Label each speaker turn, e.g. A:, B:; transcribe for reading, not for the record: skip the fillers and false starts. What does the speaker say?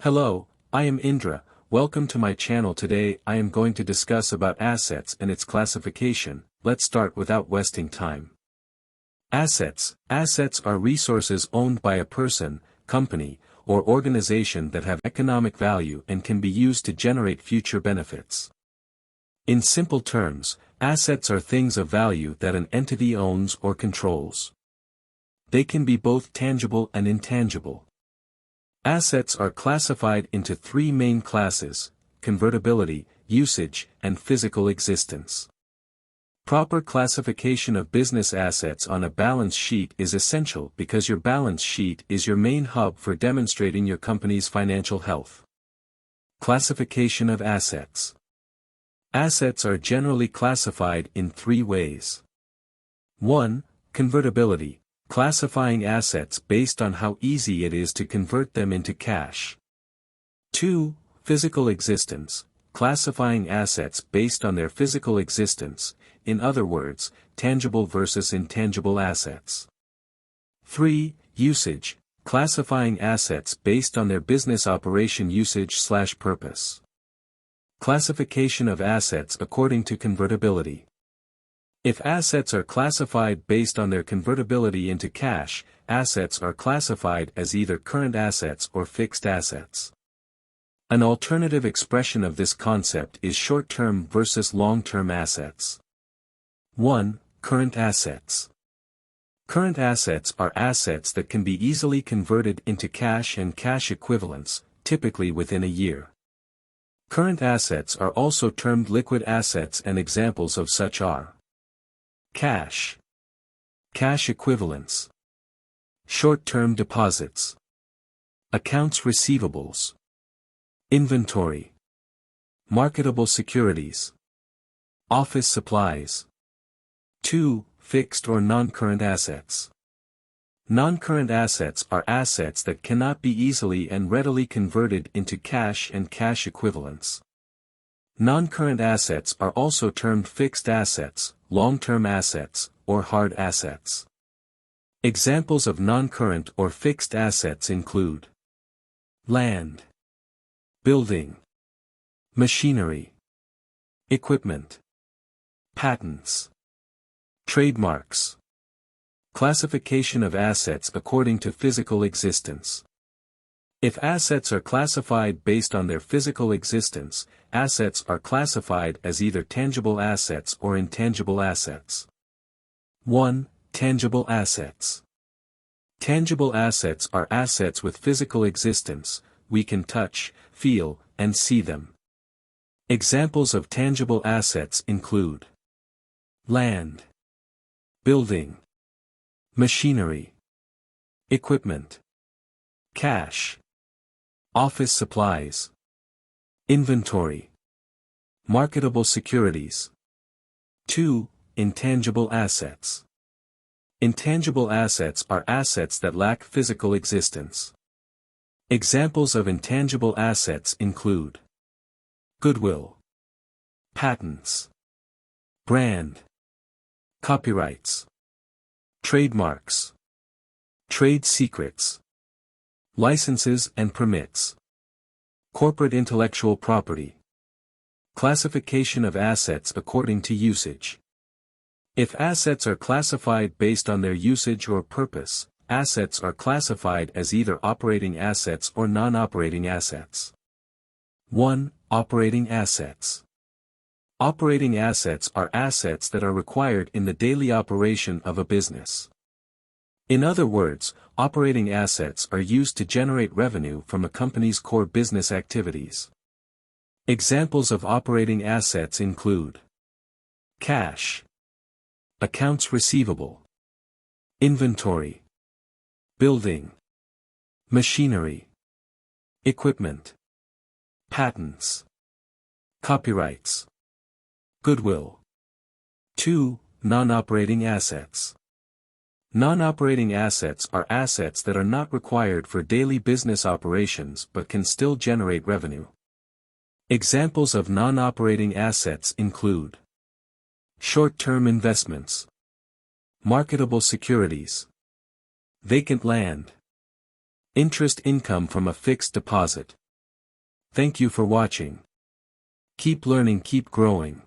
A: Hello, I am Indra. Welcome to my channel. Today I am going to discuss about assets and its classification. Let's start without wasting time. Assets. Assets are resources owned by a person, company, or organization that have economic value and can be used to generate future benefits. In simple terms, assets are things of value that an entity owns or controls. They can be both tangible and intangible. Assets are classified into three main classes: convertibility, usage, and physical existence. Proper classification of business assets on a balance sheet is essential because your balance sheet is your main hub for demonstrating your company's financial health. Classification of assets. Assets are generally classified in three ways. 1. Convertibility. Classifying assets based on how easy it is to convert them into cash. 2. Physical existence. Classifying assets based on their physical existence, in other words, tangible versus intangible assets. 3. Usage. Classifying assets based on their business operation usage/purpose. Classification of assets according to convertibility. If assets are classified based on their convertibility into cash, assets are classified as either current assets or fixed assets. An alternative expression of this concept is short-term versus long-term assets. 1. Current assets. Current assets are assets that can be easily converted into cash and cash equivalents, typically within a year. Current assets are also termed liquid assets, and examples of such are cash, cash equivalents, short-term deposits, accounts receivables, inventory, marketable securities, office supplies. 2. Fixed or non-current assets. Non-current assets are assets that cannot be easily and readily converted into cash and cash equivalents. Non-current assets are also termed fixed assets, long-term assets, or hard assets. Examples of non-current or fixed assets include land, building, machinery, equipment, patents, trademarks. Classification of assets according to physical existence. If assets are classified based on their physical existence, assets are classified as either tangible assets or intangible assets. 1. Tangible assets. Tangible assets are assets with physical existence. We can touch, feel, and see them. Examples of tangible assets include land, building, machinery, equipment, cash, office supplies, inventory, marketable securities. 2. Intangible assets. Intangible assets are assets that lack physical existence. Examples of intangible assets include goodwill, patents, brand, copyrights, trademarks, trade secrets, licenses and permits, corporate intellectual property. Classification of assets according to usage. If assets are classified based on their usage or purpose, assets are classified as either operating assets or non-operating assets. 1. Operating assets. Operating assets are assets that are required in the daily operation of a business. In other words, operating assets are used to generate revenue from a company's core business activities. Examples of operating assets include cash, accounts receivable, inventory, building, machinery, equipment, patents, copyrights, goodwill. 2. Non-operating assets. Non-operating assets are assets that are not required for daily business operations but can still generate revenue. Examples of non-operating assets include short-term investments, marketable securities, vacant land, interest income from a fixed deposit. Thank you for watching. Keep learning, keep growing.